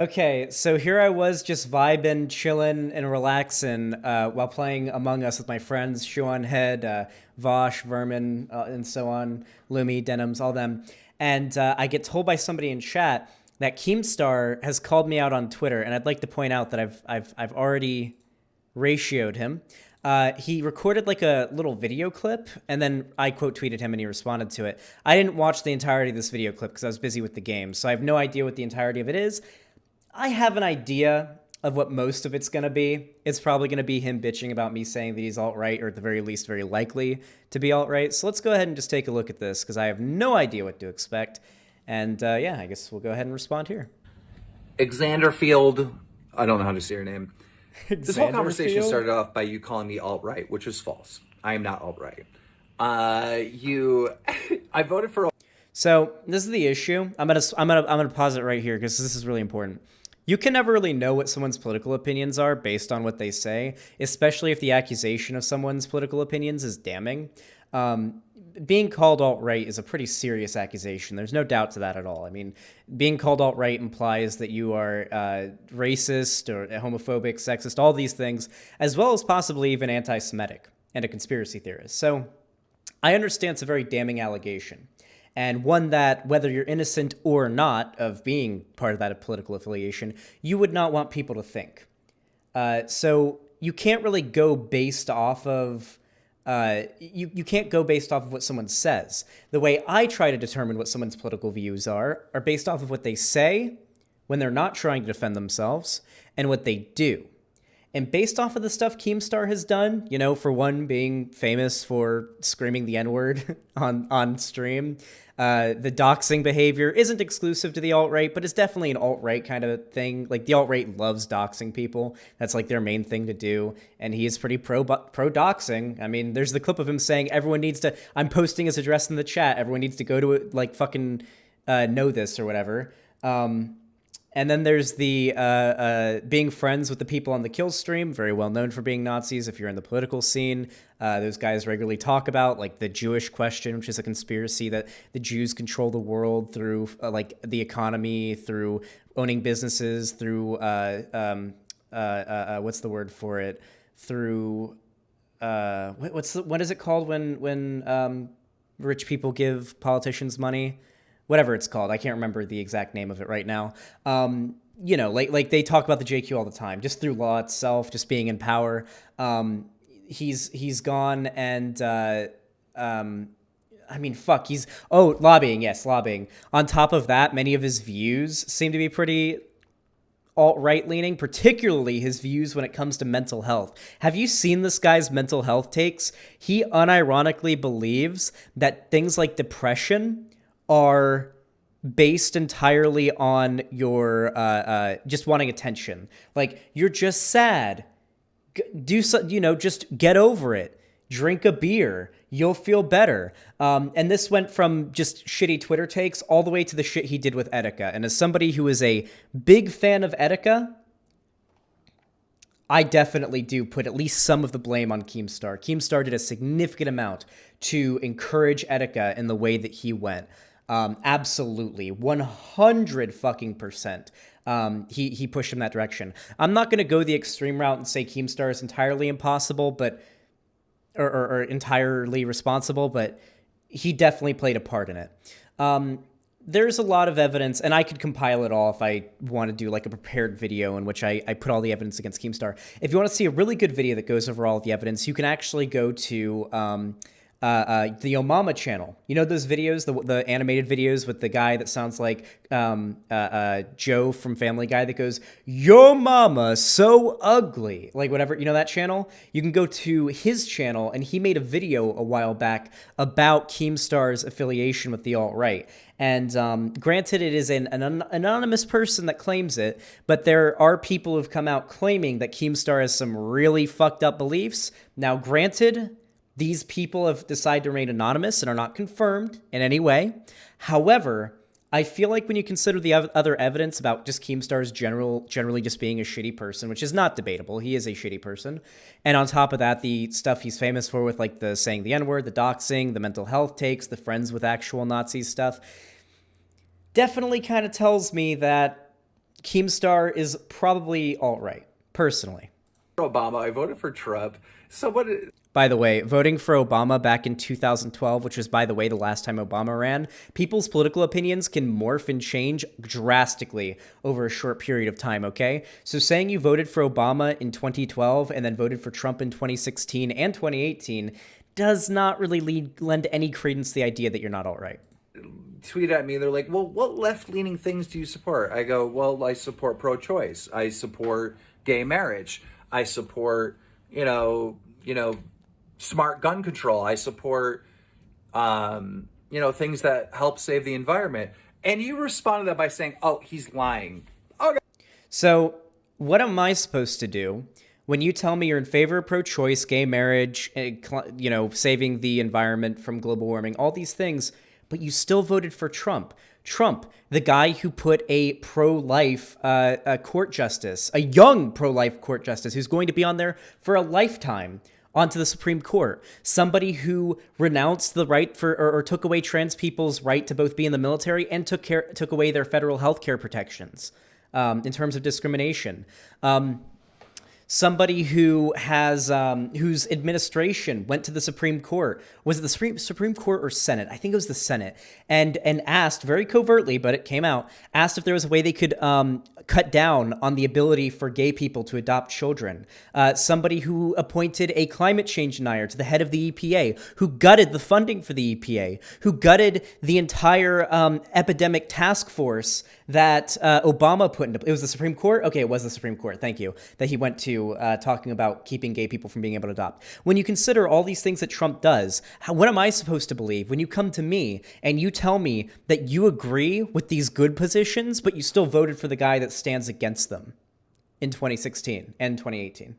Okay, so here I was just vibing, chilling, and relaxing while playing Among Us with my friends, Sean Head, Vosh, Vermin, and so on, Lumi, Denims, all them. And I get told by somebody in chat that Keemstar has called me out on Twitter, and I'd like to point out that I've already ratioed him. He recorded like a little video clip, and then I quote tweeted him, and he responded to it. I didn't watch the entirety of this video clip because I was busy with the game, so I have no idea what the entirety of it is. I have an idea of what most of it's going to be. It's probably going to be him bitching about me saying that he's alt-right, or at the very least, very likely to be alt-right. So let's go ahead and just take a look at this, because I have no idea what to expect. And yeah, I guess we'll go ahead and respond here. Xanderfield, I don't know how to say your name. This whole conversation Xanderfield? started off by you calling me alt-right, which is false. I am not alt-right. I voted for. So this is the issue. I'm gonna pause it right here because this is really important. You can never really know what someone's political opinions are based on what they say, especially if the accusation of someone's political opinions is damning. Being called alt-right is a pretty serious accusation. There's no doubt to that at all. I mean, being called alt-right implies that you are racist or homophobic, sexist, all these things, as well as possibly even anti-Semitic and a conspiracy theorist. So I understand it's a very damning allegation, and one that, whether you're innocent or not of being part of that political affiliation, you would not want people to think. So you can't really go based off of you can't go based off of what someone says. The way I try to determine what someone's political views are based off of what they say when they're not trying to defend themselves and what they do. And based off of the stuff Keemstar has done, you know, for one, being famous for screaming the N-word on stream, the doxing behavior isn't exclusive to the alt-right, but it's definitely an alt-right kind of thing. Like, the alt-right loves doxing people. That's like their main thing to do. And he is pretty pro-doxing. I mean, there's the clip of him saying, everyone needs to, I'm posting his address in the chat, everyone needs to go to it, like, fucking know this or whatever. And then there's the being friends with the people on the kill stream, very well known for being Nazis. If you're in the political scene, those guys regularly talk about like the Jewish question, which is a conspiracy that the Jews control the world through like the economy, through owning businesses, through what's the word for it? Through what is it called when rich people give politicians money? Whatever it's called. I can't remember the exact name of it right now. You know, like they talk about the JQ all the time, just through law itself, just being in power. He's gone and I mean, fuck, lobbying, yes, lobbying. On top of that, many of his views seem to be pretty alt-right leaning, particularly his views when it comes to mental health. Have you seen this guy's mental health takes? He unironically believes that things like depression are based entirely on your just wanting attention. Like, you're just sad. Do so, you know, just get over it. Drink a beer. You'll feel better. And this went from just shitty Twitter takes all the way to the shit he did with Etika. And as somebody who is a big fan of Etika, I definitely do put at least some of the blame on Keemstar. Keemstar did a significant amount to encourage Etika in the way that he went. Absolutely, 100 fucking percent. He pushed him that direction. I'm not going to go the extreme route and say Keemstar is entirely impossible, but or entirely responsible, but he definitely played a part in it. There's a lot of evidence, and I could compile it all if I want to do like a prepared video in which I put all the evidence against Keemstar. If you want to see a really good video that goes over all of the evidence, you can actually go to the Omama channel. You know those videos, the animated videos with the guy that sounds like Joe from Family Guy that goes, "Your mama so ugly," like whatever. You know that channel? You can go to his channel, and he made a video a while back about Keemstar's affiliation with the alt-right. And granted, it is an anonymous person that claims it, but there are people who've come out claiming that Keemstar has some really fucked up beliefs. Now, granted, these people have decided to remain anonymous and are not confirmed in any way. However, I feel like when you consider the other evidence about just Keemstar's generally just being a shitty person, which is not debatable, he is a shitty person, and on top of that, the stuff he's famous for with like the saying the N-word, the doxing, the mental health takes, the friends with actual Nazis stuff, definitely kind of tells me that Keemstar is probably alt-right, personally. Obama. I voted for Trump. So what? By the way, voting for Obama back in 2012, which was, by the way, the last time Obama ran, people's political opinions can morph and change drastically over a short period of time, okay? So saying you voted for Obama in 2012 and then voted for Trump in 2016 and 2018 does not really lend any credence to the idea that you're not all right. Tweet at me. They're like, well, what left-leaning things do you support? I go, well, I support pro-choice. I support gay marriage. I support, smart gun control. I support, things that help save the environment. And you responded to that by saying, oh, he's lying. Okay. So what am I supposed to do when you tell me you're in favor of pro-choice, gay marriage, saving the environment from global warming, all these things, but you still voted for Trump? Trump, the guy who put a pro-life court justice, a young pro-life court justice who's going to be on there for a lifetime, onto the Supreme Court. Somebody who renounced the right for or took away trans people's right to both be in the military and took away their federal health care protections in terms of discrimination. Somebody who has whose administration went to the Supreme Court. Was it the Supreme Court or Senate? I think it was the Senate, and asked very covertly, but it came out, asked if there was a way they could cut down on the ability for gay people to adopt children. Somebody who appointed a climate change denier to the head of the EPA, who gutted the funding for the EPA, who gutted the entire epidemic task force that Obama put into. It was the Supreme Court? Okay, it was the Supreme Court. Thank you. That he went to talking about keeping gay people from being able to adopt. When you consider all these things that Trump does, what am I supposed to believe when you come to me and you tell me that you agree with these good positions, but you still voted for the guy that stands against them in 2016 and 2018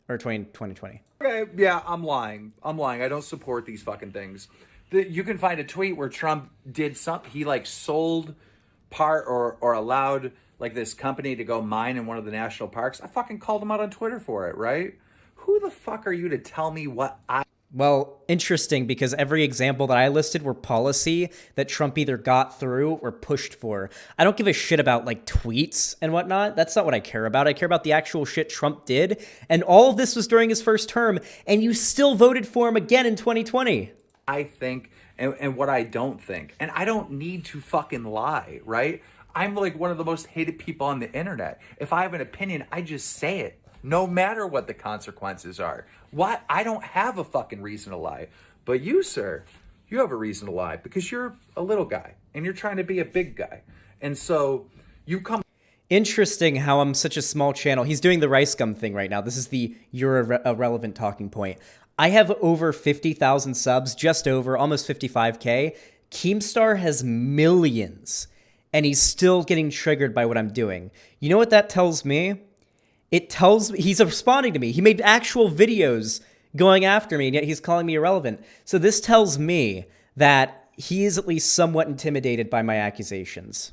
or 2020? Okay, yeah, I'm lying. I don't support these fucking things. You can find a tweet where Trump did something. He sold part or allowed this company to go mine in one of the national parks. I fucking called him out on Twitter for it, right? Who the fuck are you to tell me what I... Well, interesting, because every example that I listed were policy that Trump either got through or pushed for. I don't give a shit about tweets and whatnot. That's not what I care about. I care about the actual shit Trump did. And all of this was during his first term, and you still voted for him again in 2020. I think and what I don't think. And I don't need to fucking lie, right? I'm one of the most hated people on the internet. If I have an opinion, I just say it, no matter what the consequences are. What? I don't have a fucking reason to lie. But you, sir, you have a reason to lie because you're a little guy and you're trying to be a big guy. And so you come... Interesting how I'm such a small channel. He's doing the rice gum thing right now. This is the you're irrelevant talking point. I have over 50,000 subs, just over, almost 55K. Keemstar has millions. And he's still getting triggered by what I'm doing. You know what that tells me? It tells me he's responding to me. He made actual videos going after me, and yet he's calling me irrelevant. So this tells me that he is at least somewhat intimidated by my accusations.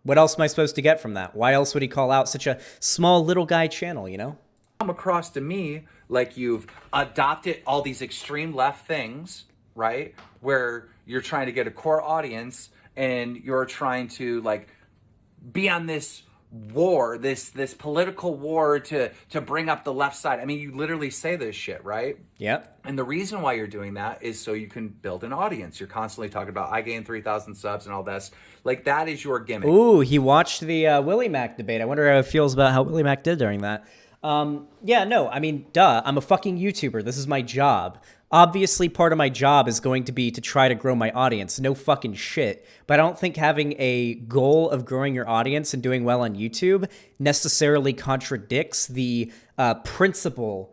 What else am I supposed to get from that? Why else would he call out such a small little guy channel, Come across to me like you've adopted all these extreme left things, right? Where you're trying to get a core audience and you're trying to be on this war, this political war to bring up the left side. I mean, you literally say this shit, right? Yep. And the reason why you're doing that is so you can build an audience. You're constantly talking about I gained 3,000 subs and all this. That is your gimmick. Ooh, he watched the Willie Mack debate. I wonder how he feels about how Willie Mack did during that. Yeah, no, I mean, duh, I'm a fucking YouTuber. This is my job. Obviously, part of my job is going to be to try to grow my audience. No fucking shit. But I don't think having a goal of growing your audience and doing well on YouTube necessarily contradicts the principles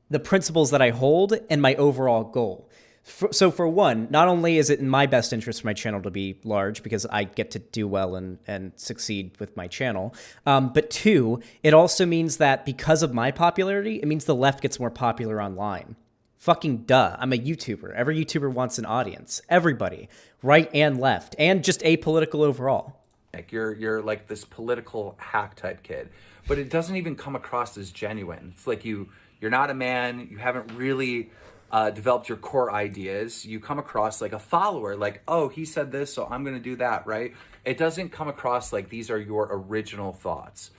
that I hold and my overall goal. So for one, not only is it in my best interest for my channel to be large because I get to do well and succeed with my channel, but two, it also means that because of my popularity, it means the left gets more popular online. Fucking duh. I'm a YouTuber. Every YouTuber wants an audience. Everybody. Right and left. And just apolitical overall. You're this political hack type kid. But it doesn't even come across as genuine. It's you're not a man. You haven't really developed your core ideas, you come across like a follower, like, oh, he said this, so I'm going to do that, right? It doesn't come across like these are your original thoughts.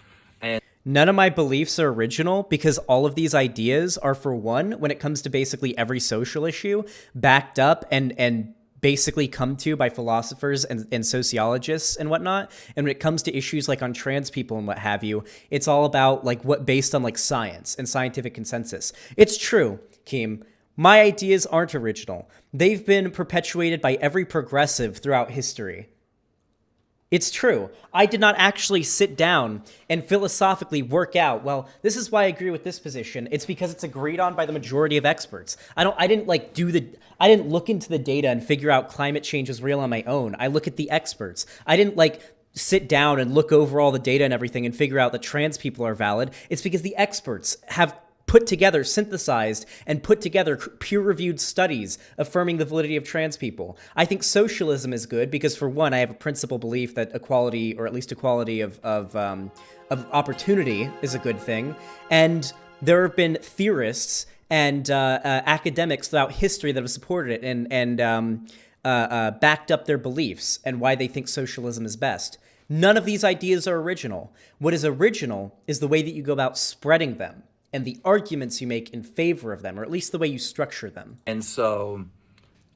And None of my beliefs are original because all of these ideas are, for one, when it comes to basically every social issue, backed up and basically come to by philosophers and sociologists and whatnot. And when it comes to issues like on trans people and what have you, it's all about like what based on like science and scientific consensus. It's true, Keem. My ideas aren't original. They've been perpetuated by every progressive throughout history. It's true. I did not actually sit down and philosophically work out, well, this is why I agree with this position. It's because it's agreed on by the majority of experts. I didn't look into the data and figure out climate change is real on my own. I look at the experts. I didn't sit down and look over all the data and everything and figure out that trans people are valid. It's because the experts have put together, synthesized, and put together peer-reviewed studies affirming the validity of trans people. I think socialism is good because, for one, I have a principal belief that equality, or at least equality of opportunity, is a good thing. And there have been theorists and academics throughout history that have supported it and backed up their beliefs and why they think socialism is best. None of these ideas are original. What is original is the way that you go about spreading them and the arguments you make in favor of them, or at least the way you structure them. And so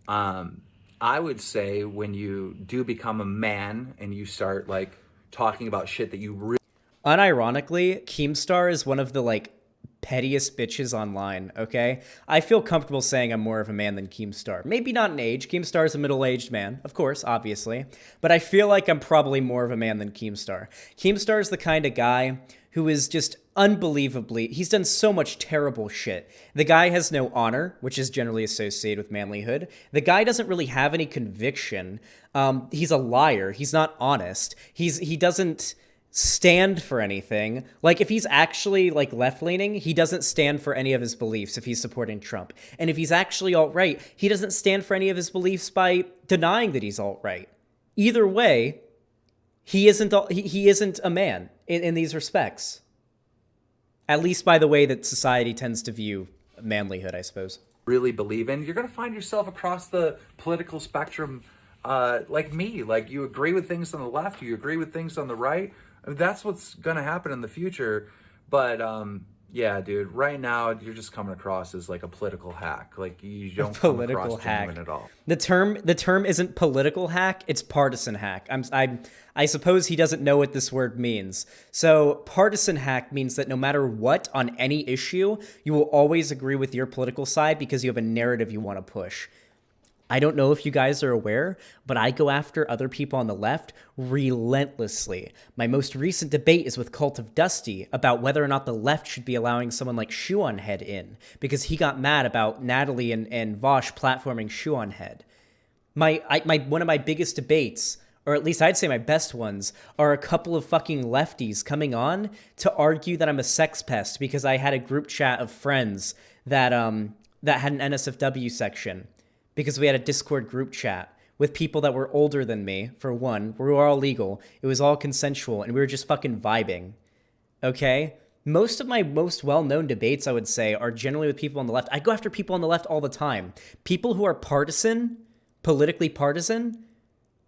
I would say when you do become a man and you start like talking about shit that you really... Unironically, Keemstar is one of the pettiest bitches online, okay? I feel comfortable saying I'm more of a man than Keemstar. Maybe not in age. Keemstar is a middle-aged man, of course, obviously. But I feel like I'm probably more of a man than Keemstar. Keemstar is the kind of guy who is just unbelievably... He's done so much terrible shit. The guy has no honor, which is generally associated with manlyhood. The guy doesn't really have any conviction. He's a liar. He's not honest. He doesn't stand for anything. Like, if he's actually left-leaning, he doesn't stand for any of his beliefs if he's supporting Trump. And if he's actually alt-right, he doesn't stand for any of his beliefs by denying that he's alt-right. Either way, he isn't a man in these respects. At least by the way that society tends to view manlyhood, I suppose. Really believe in, you're going to find yourself across the political spectrum like me. Like, you agree with things on the left, you agree with things on the right. That's what's going to happen in the future. But yeah, dude, right now you're just coming across as like a political hack. Like, you don't come across genuine at all. The term isn't political hack, it's partisan hack. I suppose he doesn't know what this word means. So partisan hack means that no matter what on any issue, you will always agree with your political side because you have a narrative you want to push. I don't know if you guys are aware, but I go after other people on the left relentlessly. My most recent debate is with Cult of Dusty about whether or not the left should be allowing someone like Shoe on Head in, because he got mad about Natalie and Vosh platforming Shoe on Head. One of my biggest debates, or at least I'd say my best ones, are a couple of fucking lefties coming on to argue that I'm a sex pest because I had a group chat of friends that had an NSFW section. Because we had a Discord group chat with people that were older than me, for one. We were all legal. It was all consensual, and we were just fucking vibing. Okay? Most of my most well-known debates, I would say, are generally with people on the left. I go after people on the left all the time. People who are partisan, politically partisan,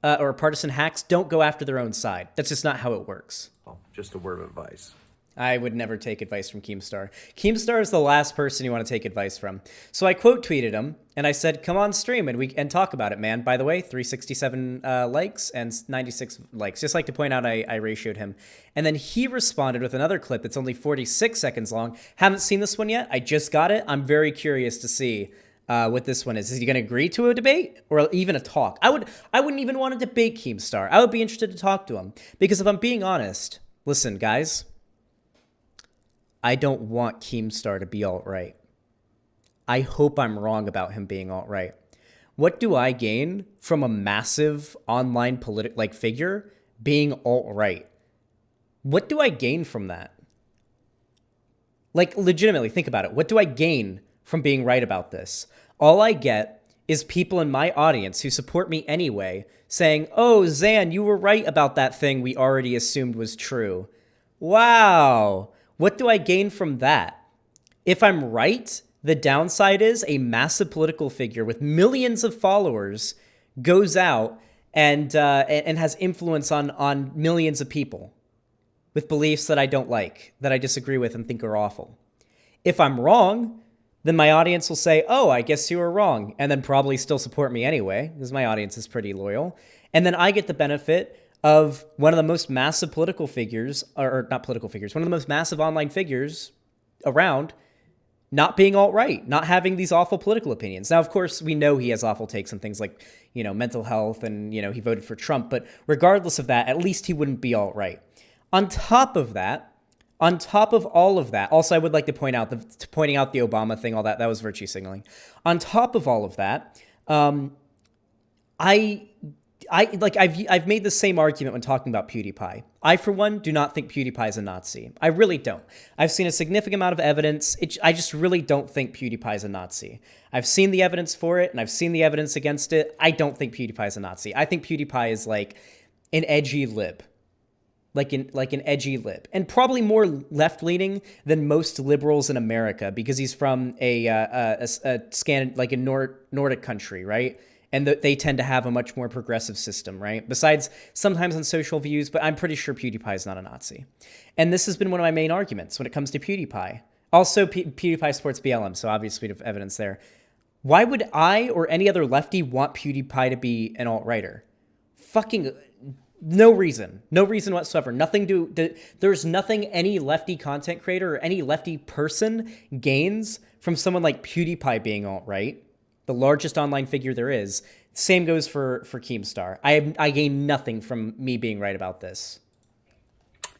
or partisan hacks, don't go after their own side. That's just not how it works. Oh, just a word of advice. I would never take advice from Keemstar. Keemstar is the last person you want to take advice from. So I quote tweeted him and I said, "Come on stream and talk about it, man." By the way, 367 likes and 96 likes. Just like to point out, I ratioed him. And then he responded with another clip that's only 46 seconds long. Haven't seen this one yet. I just got it. I'm very curious to see what this one is. Is he going to agree to a debate or even a talk? I wouldn't even want to debate Keemstar. I would be interested to talk to him because if I'm being honest, listen, guys. I don't want Keemstar to be alt-right. I hope I'm wrong about him being alt-right. What do I gain from a massive online figure being alt-right? What do I gain from that? Legitimately, think about it. What do I gain from being right about this? All I get is people in my audience who support me anyway saying, "Oh, Zan, you were right about that thing we already assumed was true." Wow. What do I gain from that? If I'm right The downside is a massive political figure with millions of followers goes out and has influence on millions of people with beliefs that I don't like, that I disagree with and think are awful. If I'm wrong, then my audience will say, oh, I guess you were wrong, and then probably still support me anyway, because my audience is pretty loyal. And then I get the benefit of one of the most massive political figures, or not political figures, one of the most massive online figures around not being alt-right, not having these awful political opinions. Now, of course, we know he has awful takes on things like, mental health and, he voted for Trump. But regardless of that, at least he wouldn't be alt-right. On top of all of that, also I would like to point out pointing out the Obama thing, all that was virtue signaling. On top of all of that, I've made the same argument when talking about PewDiePie. I, for one, do not think PewDiePie is a Nazi. I really don't. I've seen a significant amount of evidence. I just really don't think PewDiePie is a Nazi. I've seen the evidence for it, and I've seen the evidence against it. I don't think PewDiePie is a Nazi. I think PewDiePie is like an edgy lib. Like an edgy lib, and probably more left-leaning than most liberals in America, because he's from a Nordic country, right? And they tend to have a much more progressive system, right? Besides sometimes on social views, but I'm pretty sure PewDiePie is not a Nazi. And this has been one of my main arguments when it comes to PewDiePie. Also, PewDiePie supports BLM, so obviously we have evidence there. Why would I or any other lefty want PewDiePie to be an alt-righter? Fucking no reason. No reason whatsoever. There's nothing any lefty content creator or any lefty person gains from someone like PewDiePie being alt-right, the largest online figure there is. Same goes for Keemstar. I gain nothing from me being right about this.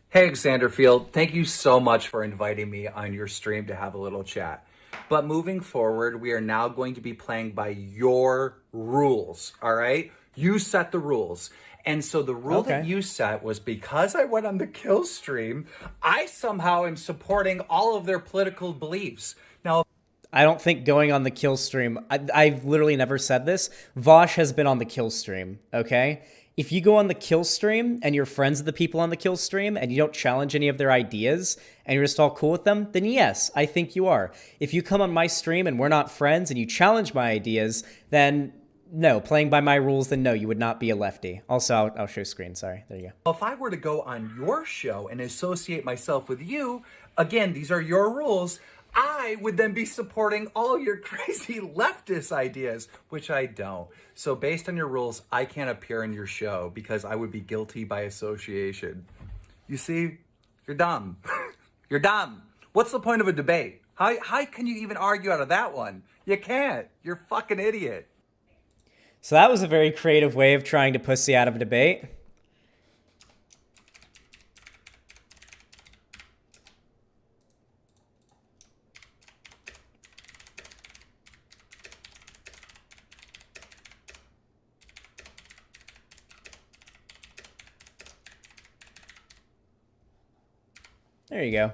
Hey, Alexander Field, thank you so much for inviting me on your stream to have a little chat. But moving forward, we are now going to be playing by your rules, all right? You set the rules. And so the rule that you set was, because I went on the kill stream, I somehow am supporting all of their political beliefs. Now, I don't think going on the kill stream, I've literally never said this. Vosh has been on the kill stream, okay? If you go on the kill stream and you're friends with the people on the kill stream and you don't challenge any of their ideas and you're just all cool with them, then yes, I think you are. If you come on my stream and we're not friends and you challenge my ideas, then no, playing by my rules, then no, you would not be a lefty. Also, I'll show screen, sorry. There you go. If I were to go on your show and associate myself with you, again, these are your rules, I would then be supporting all your crazy leftist ideas, which I don't. So based on your rules, I can't appear in your show because I would be guilty by association. You see, you're dumb. You're dumb. What's the point of a debate? How can you even argue out of that one? You can't. You're a fucking idiot. So that was a very creative way of trying to pussy out of a debate. There you go.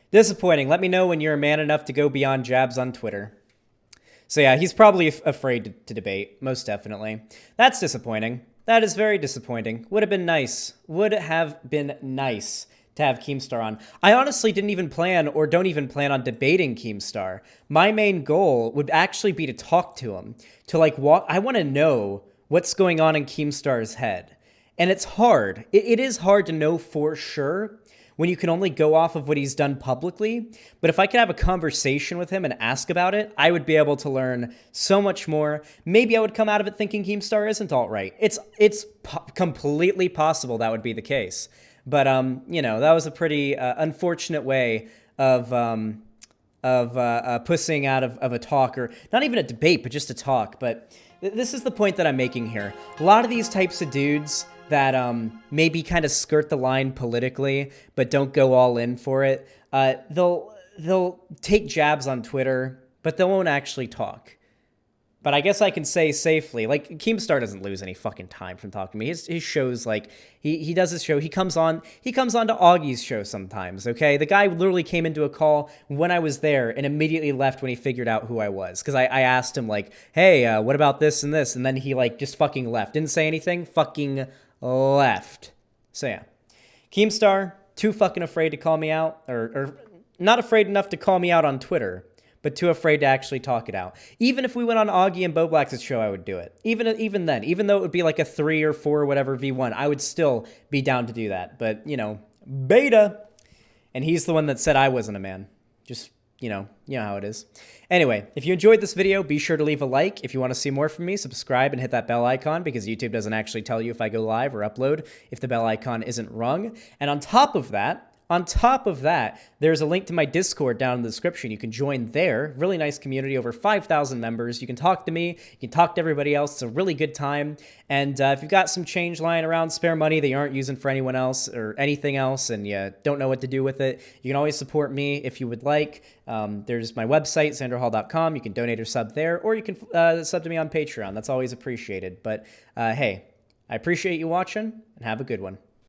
Disappointing. Let me know when you're a man enough to go beyond jabs on Twitter. So yeah, he's probably afraid to debate, most definitely. That's disappointing. That is very disappointing. Would have been nice. Would have been nice to have Keemstar on. I honestly didn't even plan or don't even plan on debating Keemstar. My main goal would actually be to talk to him, to like walk. I want to know what's going on in Keemstar's head. And it's hard. It is hard to know for sure when you can only go off of what he's done publicly. But if I could have a conversation with him and ask about it, I would be able to learn so much more. Maybe I would come out of it thinking Keemstar isn't alt-right. It's completely possible that would be the case. But, that was a pretty unfortunate way of pussing out of a talk, or not even a debate, but just a talk. But this is the point that I'm making here. A lot of these types of dudes that maybe kind of skirt the line politically, but don't go all in for it. They'll take jabs on Twitter, but they won't actually talk. But I guess I can say safely, like, Keemstar doesn't lose any fucking time from talking to me. His shows, like, he does his show. He comes on to Augie's show sometimes, okay? The guy literally came into a call when I was there and immediately left when he figured out who I was. Because I asked him, like, hey, what about this and this? And then he, like, just fucking left. Didn't say anything, fucking left. So, yeah. Keemstar, too fucking afraid to call me out, or not afraid enough to call me out on Twitter, but too afraid to actually talk it out. Even if we went on Augie and Bo Black's show, I would do it. Even then, even though it would be like a 3 or 4 or whatever V1, I would still be down to do that. But, you know, beta. And he's the one that said I wasn't a man. Just, you know how it is. Anyway, if you enjoyed this video, be sure to leave a like. If you want to see more from me, subscribe and hit that bell icon, because YouTube doesn't actually tell you if I go live or upload if the bell icon isn't rung. And on top of that, there's a link to my Discord down in the description. You can join there. Really nice community, over 5,000 members. You can talk to me. You can talk to everybody else. It's a really good time. And if you've got some change lying around, spare money that you aren't using for anyone else or anything else, and you don't know what to do with it, you can always support me if you would like. There's my website, sanderhall.com. You can donate or sub there, or you can sub to me on Patreon. That's always appreciated. But hey, I appreciate you watching, and have a good one.